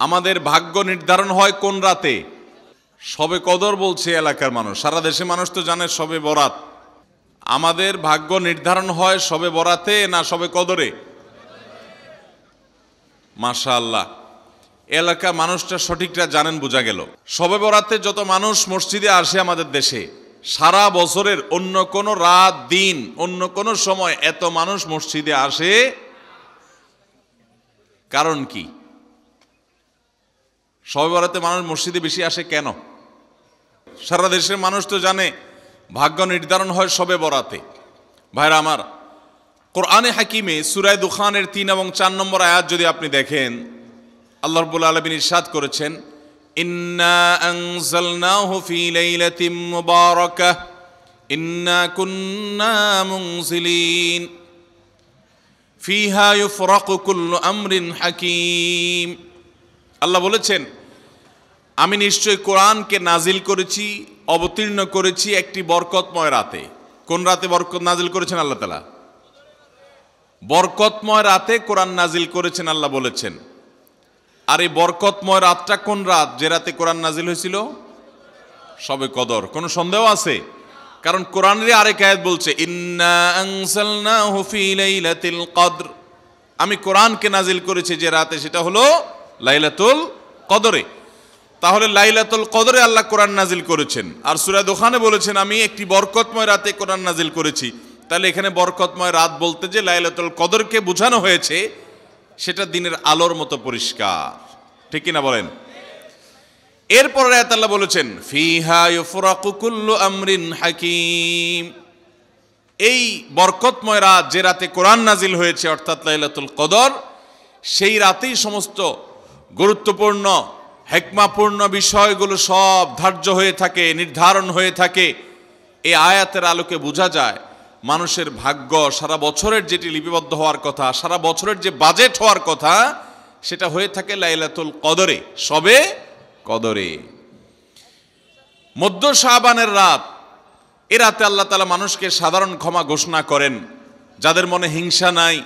আমাদের ভাগ্য নির্ধারণ হয় কোন রাতে? শবে কদর বলছে এলাকার মানুষ, সারা দেশে মানুষ তো জানে শবে বরাত। আমাদের ভাগ্য নির্ধারণ হয় শবে বরাতে না শবে কদরে? মাশাআল্লাহ, এলাকা মানুষটা সঠিকটা জানেন, বোঝা গেল। শবে বরাতে যত মানুষ মসজিদে আসে আমাদের দেশে, সারা বছরের অন্য কোনো রাত দিন অন্য কোনো সময় এত মানুষ মসজিদে আসে, কারণ কি? শবে বরাতে মানুষ মসজিদে বেশি আসে কেন? সারা দেশের মানুষ তো জানে ভাগ্য নির্ধারণ হয় শবে বরাতে। ভাইরা আমার, কোরআনে হাকিমে সূরা দুখানের 3 এবং 4 নম্বর আয়াত যদি আপনি দেখেন, আল্লাহ রাব্বুল আলামিন ইরশাদ করেছেন, ইন্না আনজালনাহু ফি লাইলাতিন মুবারাকাহ ইন্না কুন্না মুনজিলিন ফিহা ইউফরাকু কুল্লু আমরিন হাকিম। আল্লাহ বলেছেন, আমি নিশ্চয় কোরআনকে নাজিল করেছি, অবতীর্ণ করেছি একটি বরকতময় রাতে। কোন রাতে বরকত নাজিল করেছেন আল্লাহ তাআলা? বরকতময় রাতে কোরআন নাজিল করেছেন আল্লাহ বলেছেন। আর এই বরকতময় রাতটা কোন রাত যে রাতে কোরআন নাজিল হয়েছিল? শবে কদর। কোনো সন্দেহ আছে? কারণ কোরআনের আরেক আয়াত বলছে, ইন্না আনজালনাহু ফি লাইলাতিল কদর, আমি কোরআনকে নাজিল করেছি যে রাতে, সেটা হলো লাইলাতুল কদরে। তাহলে লাইলাতুল কদরে আল্লাহ কোরআন নাজিল করেছেন, আর সূরা দুখানে বলেছেন আমি একটি বরকতময় রাতে কোরআন নাজিল করেছি। তাহলে এখানে বরকতময় রাত বলতে যে লাইলাতুল কদরকে বোঝানো হয়েছে, সেটা দিনের আলোর মতো পরিষ্কার, ঠিক কিনা বলেন? এরপর আয়াত আল্লাহ বলেছেন, ফিহা ইউফরাকু কুল্লু আমরিন হাকিম, এই বরকতময় রাত যে রাতে কোরআন নাজিল হয়েছে অর্থাৎ লাইলাতুল কদর, সেই রাতেই সমস্ত গুরুত্বপূর্ণ হিকমাপূর্ণ বিষয়গুলো সব ধার্য হয়ে থাকে, নির্ধারণ হয়ে থাকে। এই আয়াতের আলোকে বোঝা যায় মানুষের ভাগ্য সারা বছরের যেটি লিপিবদ্ধ হওয়ার কথা, সারা বছরের যে বাজেট হওয়ার কথা, সেটা হয়ে থাকে লাইলাতুল কদরে, শবে কদরে। মধ্য শাবানের রাত, এ রাতে আল্লাহ তাআলা মানুষকে সাধারণ ক্ষমা ঘোষণা করেন। যাদের মনে হিংসা নাই,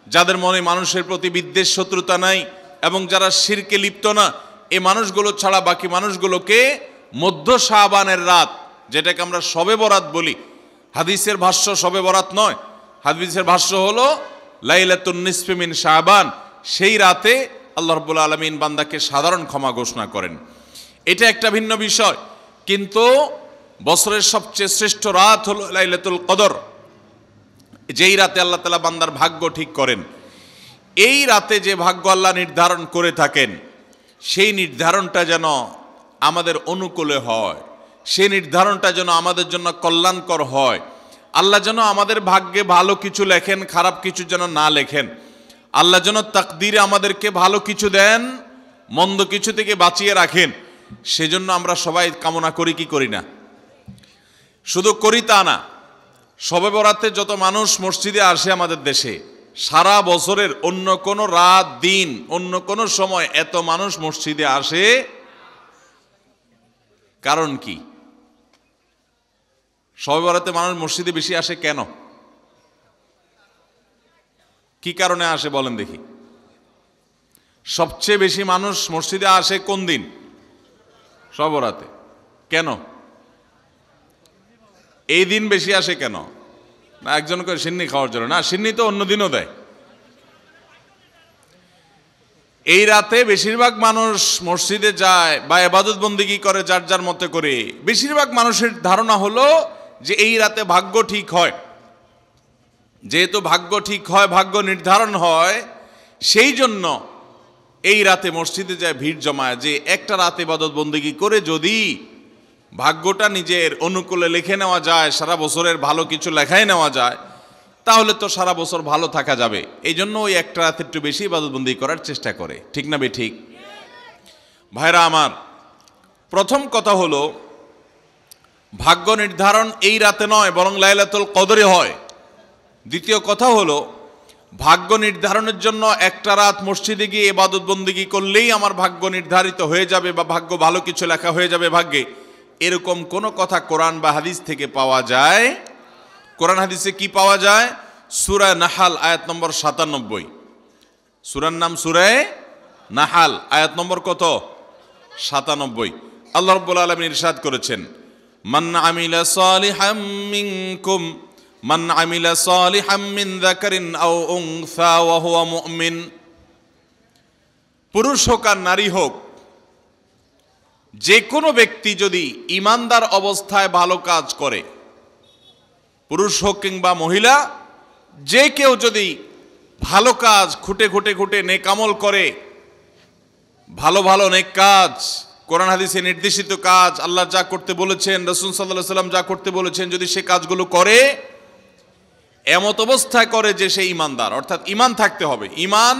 যাদের মনে মানুষের প্রতি বিদ্বেষ শত্রুতা নাই, এবং যারা শিরকে লিপ্ত না, এই মানুষগুলো ছাড়া বাকি মানুষগুলোকে মধ্য শাবানের রাত, যেটাকে আমরা শবে বরাত বলি, হাদিসের ভাষ্য শবে বরাত নয়, হাদিসের ভাষ্য হলো লাইলাতুন নিসফি মিন শাবান, সেই রাতে আল্লাহ রাব্বুল আলামিন বান্দাকে সাধারণ ক্ষমা ঘোষণা করেন। এটা একটা ভিন্ন বিষয়, কিন্তু বছরের সবচেয়ে শ্রেষ্ঠ রাত হলো লাইলাতুল কদর, যেই রাতে আল্লাহ তাআলা বান্দার ভাগ্য ঠিক করেন। এই রাতে যে ভাগ্য আল্লাহ নির্ধারণ করে থাকেন, সেই নির্ধারণটা যেন আমাদের অনুকূলে হয়, সেই নির্ধারণটা যেন আমাদের জন্য কল্যাণকর হয়। আল্লাহ যেন আমাদের ভাগ্যে ভালো কিছু লেখেন, খারাপ কিছু যেন না লেখেন। আল্লাহ যেন তাকদীরে আমাদেরকে ভালো কিছু দেন, মন্দ কিছু থেকে বাঁচিয়ে রাখেন। সেজন্য আমরা সবাই কামনা করি কি করি না? শুধু করি তা না, শবে বরাতে যত মানুষ মসজিদে আসে আমাদের দেশে, সারা বছরের অন্য কোনো রাত দিন অন্য কোনো সময় এত মানুষ মসজিদে আসে, কারণ কি? শবে বরাতে মানুষ মসজিদে বেশি আসে কেন? কি কারণে আসে বলেন দেখি? সবচেয়ে বেশি মানুষ মসজিদে আসে কোন দিন? শবে বরাতে। কেন এই দিন বেশি আসে কেন? না একজন করে সিন্নি খাওয়ার জন্য? না, সিন্নি তো অন্য দিনও দেয়। এই রাতে বেশিরভাগ মানুষ মসজিদে যায় বা ইবাদত বন্দেগী করে যার যার মতে করে। বেশিরভাগ মানুষের ধারণা হলো যে এই রাতে ভাগ্য ঠিক হয়। যেহেতু ভাগ্য ঠিক হয়, ভাগ্য নির্ধারণ হয়, সেই জন্য এই রাতে মসজিদে যায়, ভিড় জমায়, যে একটা রাতে ইবাদত বন্দেগী করে যদি ভাগ্যটা নিজের অনুকূলে লিখে নেওয়া যায়, সারা বছরের ভালো কিছু লেখায় নেওয়া যায়, তাহলে তো সারা বছর ভালো থাকা যাবে। এই জন্য ওই একটা রাতে একটু বেশি ইবাদতবন্দি করার চেষ্টা করে, ঠিক না ঠিক? ভাইরা আমার, প্রথম কথা হলো ভাগ্য নির্ধারণ এই রাতে নয়, বরং লাইলাতুল কদরে হয়। দ্বিতীয় কথা হলো ভাগ্য নির্ধারণের জন্য একটা রাত মসজিদে গিয়ে ইবাদত বন্দেগী করলেই আমার ভাগ্য নির্ধারিত হয়ে যাবে বা ভাগ্য ভালো কিছু লেখা হয়ে যাবে ভাগ্যে, এরকম কোনো কথা কোরআন বা হাদিস থেকে পাওয়া যায়? কোরআন হাদিসে কি পাওয়া যায়? সূরা নাহাল আয়াত নম্বর 97, সূরার নাম সূরা নাহাল আয়াত নম্বর কত? 97। আল্লাহ রাব্বুল আলামিন ইরশাদ করেছেন, মান আমিলা সালিহাম মিনকুম মান আমিলা সালিহাম মিন যাকারিন আও উনসা ওয়া হুয়া মুমিন। পুরুষ হোক আর নারী হোক, যে কোনো ব্যক্তি যদি ঈমানদার অবস্থায় ভালো কাজ করে, পুরুষ হোক কিংবা মহিলা, যে কেউ যদি ভালো কাজ খুঁটে খুঁটে খুঁটে নেক আমল করে, ভালো ভালো নেক কাজ, কোরআন হাদিসে নির্দেশিত কাজ, আল্লাহ যা করতে বলেছেন, রাসূল সাল্লাল্লাহু আলাইহি ওয়াসাল্লাম যা করতে বলেছেন, যদি সে কাজগুলো করে, এমত অবস্থায় করে যে সে ঈমানদার, অর্থাৎ ঈমান থাকতে হবে, ঈমান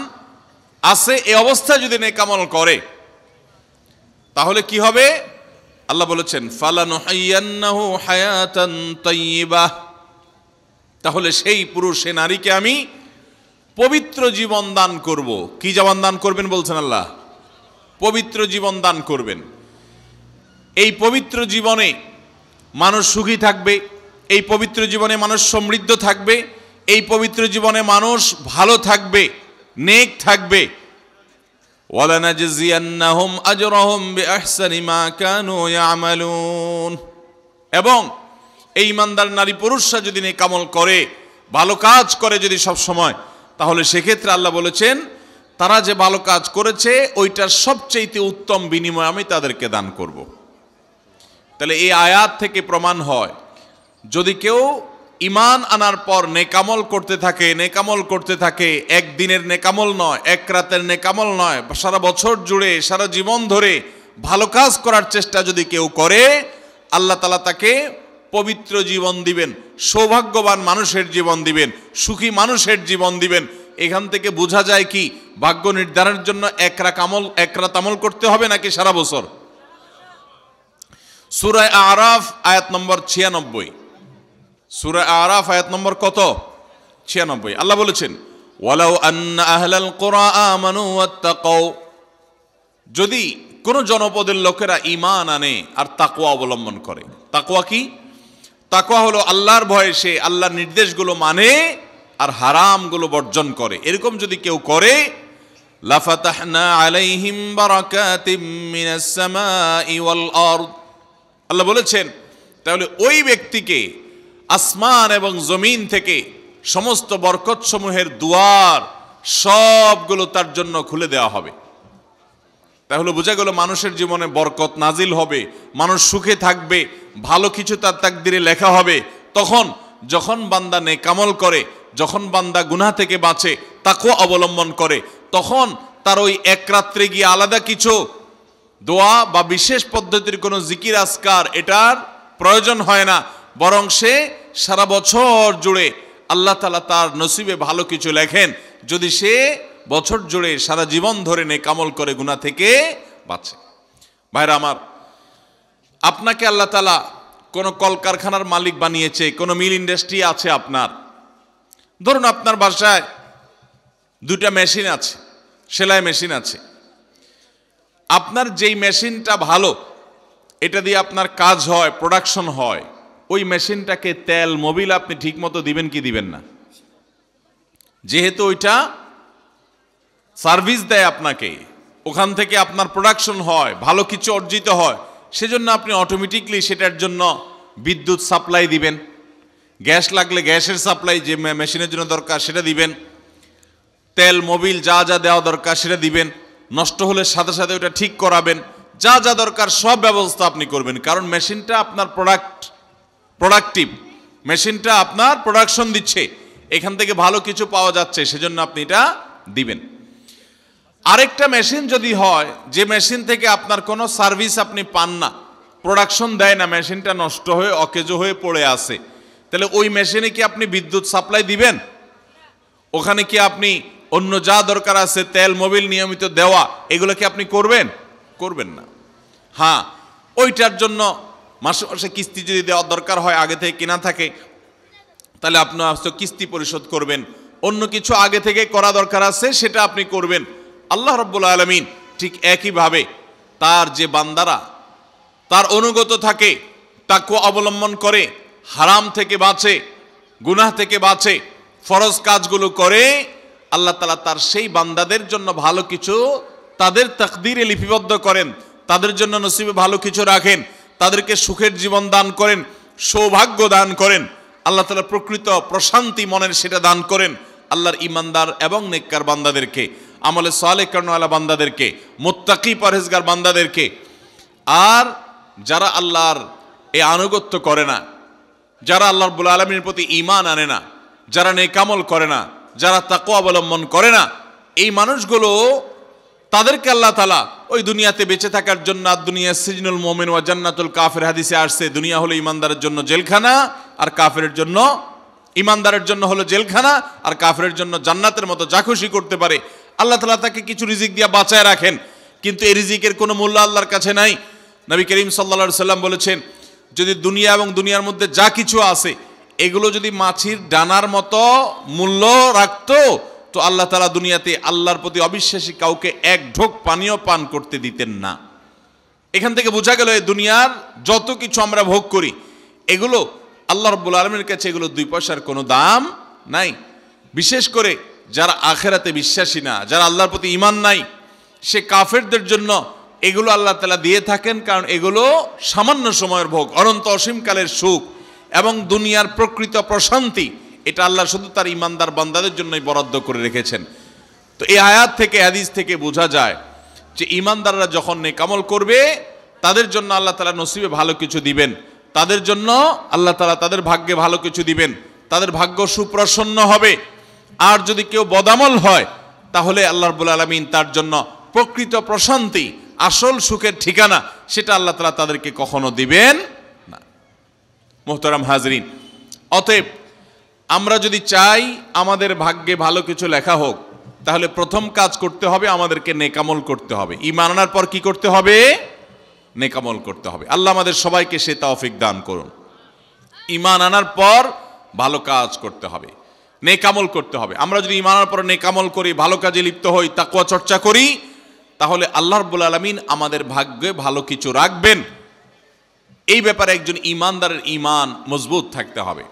আছে এই অবস্থায় যদি নেক আমল করে, তাহলে কি হবে? আল্লাহ বলেছেন ফালানুহাইয়ান্নাহু হায়াতান তাইয়্যিবাহ, তাহলে সেই পুরুষ সে নারীকে আমি পবিত্র জীবন দান করব। কি জীবন দান করবেন বলছেন আল্লাহ? পবিত্র জীবন দান করবেন। এই পবিত্র জীবনে মানুষ সুখী থাকবে, এই পবিত্র জীবনে মানুষ সমৃদ্ধ থাকবে, এই পবিত্র জীবনে মানুষ ভালো থাকবে, নেক থাকবে। ওয়ালানাজজিয়ান্নাহুম আজরাহুম বিআহসানি মা কানু ইয়ামালুন। এবং এই ঈমানদার নারী পুরুষরা যদি নেক আমল করে, ভালো কাজ করে যদি সব সময়, তাহলে সেক্ষেত্রে আল্লাহ বলেছেন তারা যে ভালো কাজ করেছে ওইটার সবচেয়ে উত্তম বিনিময় আমি তাদেরকে দান করব। তাহলে এই আয়াত থেকে প্রমাণ হয়, যদি কেউ ঈমান আনার পর নেকামল করতে থাকে, নেকামল করতে থাকে, একদিনের নেকামল নয়, এক রাতের নেকামল নয়, সারা বছর জুড়ে সারা জীবন ধরে ভালো কাজ করার চেষ্টা যদি কেউ করে, আল্লাহ তাআলা তাকে পবিত্র জীবন দিবেন, সৌভাগ্যবান মানুষের জীবন দিবেন, সুখী মানুষের জীবন দিবেন। এখান থেকে বোঝা যায় কি ভাগ্য নির্ধারণের জন্য এক রাত আমল করতে হবে নাকি সারা বছর? সূরা আরাফ আয়াত নম্বর 96। সূরা আরাফ আয়াত নম্বর কত? 96। আল্লাহ বলেছেন ওয়ালাউ আন্না আহলাল কুরা আমানু ওয়াত্তাকাউ, যদি কোন জনপদের লোকেরা ঈমান আনে আর তাকওয়া অবলম্বন করে। তাকওয়া কি? তাকওয়া হলো আল্লাহর ভয়ে সে আল্লাহর নির্দেশগুলো মানে আর হারামগুলো বর্জন করে। এরকম যদি কেউ করে, লাফাতাহনা আলাইহিম বারাকাতিম মিনাস সামাই ওয়াল আরদ, আল্লাহ বলেছেন তাহলে ওই ব্যক্তিকে আসমান এবং জমিন থেকে সমস্ত বরকতসমূহের দুয়ার সবগুলো তার জন্য খুলে দেওয়া হবে। তাহলে বোঝা গেল মানুষের জীবনে বরকত নাজিল হবে, মানুষ সুখে থাকবে, ভালো কিছু তার তাকদিরে লেখা হবে। তখন যখন বান্দা নেকামল করে, যখন বান্দা গুনাহ থেকে বাঁচে, তাকওয়া অবলম্বন করে, তখন তার ওই এক রাত্রে গিয়ে আলাদা কিছু দোয়া বা বিশেষ পদ্ধতির কোনো জিকির আজকার এটার প্রয়োজন হয় না, বরং সে সারা বছর জুড়ে আল্লাহ তাআলা তার নসিবে ভালো কিছু লেখেন যদি সে বছর জুড়ে সারা জীবন ধরে নেকামল করে গুনাহ থেকে বাঁচে। ভাইরা আমার, আপনাকে আল্লাহ তাআলা কোনো কলকারখানার মালিক বানিয়েছে, কোনো মিল ইন্ডাস্ট্রি আছে আপনার। ধরুন আপনার বাসায় দুটা মেশিন আছে, সেলাই মেশিন আছে। আপনার যেই মেশিনটা ভালো, এটা দিয়ে আপনার কাজ হয়, প্রোডাকশন হয়, ওই মেশিনটাকে তেল মোবিল আপনি ঠিক মতো দিবেন কি দিবেন না? যেহেতু ওইটা সার্ভিস দেয় আপনাকে, ওখান থেকে আপনার প্রোডাকশন হয়, ভালো কিছু অর্জিত হয়, সেজন্য আপনি অটোমেটিকলি সেটার জন্য বিদ্যুৎ সাপ্লাই দিবেন, গ্যাস লাগলে গ্যাসের সাপ্লাই যে মেশিনের জন্য দরকার সেটা দিবেন, তেল মোবিল যা যা দেওয়া দরকার সেটা দিবেন, নষ্ট হলে সাথে সাথে ওটা ঠিক করাবেন, যা যা দরকার সব ব্যবস্থা আপনি করবেন। কারণ মেশিনটা আপনার প্রোডাক্টিভ, মেশিনটা আপনার প্রোডাকশন দিচ্ছে, এখান থেকে ভালো কিছু পাওয়া যাচ্ছে, সেজন্য আপনি এটা দিবেন। আরেকটা মেশিন যদি হয় যে মেশিন থেকে আপনার কোনো সার্ভিস আপনি পান না, প্রোডাকশন দেয় না, মেশিনটা নষ্ট হয়ে অকেজো হয়ে পড়ে আছে, তাহলে ওই মেশিনে কি আপনি বিদ্যুৎ সাপ্লাই দিবেন? ওখানে কি আপনি অন্য যা দরকার আছে তেল মোবিল নিয়মিত দেওয়া, এগুলো কি আপনি করবেন? করবেন না। হ্যাঁ, ওইটার জন্য মাসে মাসে কিস্তি যদি দেওয়ার দরকার হয়, আগে থেকে কেনা থাকে, তাহলে আপনি কিস্তি পরিশোধ করবেন। অন্য কিছু আগে থেকে করা দরকার আছে সেটা আপনি করবেন। আল্লাহ রাব্বুল আলামিন ঠিক একইভাবে তার যে বান্দারা তার অনুগত থাকে, তাকওয়া অবলম্বন করে, হারাম থেকে বাঁচে, গুনাহ থেকে বাঁচে, ফরজ কাজগুলো করে, আল্লাহ তাআলা তার সেই বান্দাদের জন্য ভালো কিছু তাদের তাকদীরে লিপিবদ্ধ করেন, তাদের জন্য নসিবে ভালো কিছু রাখেন, তাদেরকে সুখের জীবন দান করেন, সৌভাগ্য দান করেন, আল্লাহ তাআলা প্রকৃত প্রশান্তি মনের সেটা দান করেন আল্লাহর ইমানদার এবং নেককার বান্দাদেরকে, আমলে সালেহ কর্মওয়ালা বান্দাদেরকে, মুত্তাকি পরহেজগার বান্দাদেরকে। আর যারা আল্লাহর এই আনুগত্য করে না, যারা আল্লাহ রাব্বুল আলামিনের প্রতি ঈমান আনে না, যারা নেক আমল করে না, যারা তাকওয়া অবলম্বন করে না, এই মানুষগুলো তাদেরকে আল্লাহ তাআলা ওই দুনিয়াতে বেঁচে থাকার জন্য, দুনিয়া সিজনুল মুমিন ওয়া জান্নাতুল কাফির হাদিসে আসছে, দুনিয়া হলো ইমানদারের জন্য জেলখানা আর কাফিরের জন্য, ইমানদারের জন্য হলো জেলখানা আর কাফিরের জন্য জান্নাতের মতো যা খুশি করতে পারে। আল্লাহ তাআলা তাকে কিছু রিজিক দিয়ে বাঁচায় রাখেন, কিন্তু এই রিজিকের কোনো মূল্য আল্লাহর কাছে নাই। নবী করিম সাল্লাল্লাহু আলাইহি সাল্লাম বলেছেন, যদি দুনিয়া এবং দুনিয়ার মধ্যে যা কিছু আছে এগুলো যদি মাছির ডানার মতো মূল্য রাখতো, তো আল্লাহ তাআলা দুনিয়াতে আল্লাহর প্রতি অবিশ্বাসী কাউকে এক ঢোক পানিও পান করতে দিতেন না। এখান থেকে বোঝা গেল এই দুনিয়ার যত কিছু আমরা ভোগ করি এগুলো আল্লাহ রাব্বুল আলামিনের কাছে এগুলো 2 পয়সার কোনো দাম নাই। বিশেষ করে যারা আখিরাতে বিশ্বাসী না, যারা আল্লাহর প্রতি ঈমান নাই, সে কাফেরদের জন্য এগুলো আল্লাহ তাআলা দিয়ে থাকেন, কারণ এগুলো সামান্য সময়ের ভোগ, অনন্ত অসীমকালের সুখ এবং দুনিয়ার প্রকৃত প্রশান্তি, এটা আল্লাহ শুধু তার ঈমানদার বান্দাদের জন্যই বরাদ্দ করে রেখেছেন। তো এই আয়াত থেকে, হাদিস থেকে বোঝা যায় যে ঈমানদাররা যখন নেক আমল করবে তাদের জন্য আল্লাহ তাআলা নসিবে ভালো কিছু দিবেন, তাদের জন্য আল্লাহ তাআলা তাদের ভাগ্যে ভালো কিছু দিবেন, তাদের ভাগ্য সুপ্রসন্ন হবে। আর যদি কেউ বদামল হয় তাহলে আল্লাহ রাব্বুল আলামিন তার জন্য প্রকৃত প্রশান্তি, আসল সুখের ঠিকানা, সেটা আল্লাহ তাআলা তাদেরকে কখনো দিবেন না। মুহতারাম হাজরিন, অতএব আমরা যদি চাই আমাদের ভাগ্যে ভালো কিছু লেখা হোক, তাহলে প্রথম কাজ করতে হবে, আমাদেরকে নেক আমল করতে হবে। ঈমান আনার পর কি করতে হবে? নেক আমল করতে হবে। আল্লাহ আমাদের সবাইকে সে তৌফিক দান করুন। ঈমান আনার পর ভালো কাজ করতে হবে, নেক আমল করতে হবে। আমরা যদি ঈমান আনার পর নেক আমল করি, ভালো কাজে লিপ্ত হই, তাকওয়া চর্চা করি, তাহলে আল্লাহ রাব্বুল আলামিন আমাদের ভাগ্যে ভালো কিছু রাখবেন। এই ব্যাপারে একজন ঈমানদারের ঈমান মজবুত থাকতে হবে।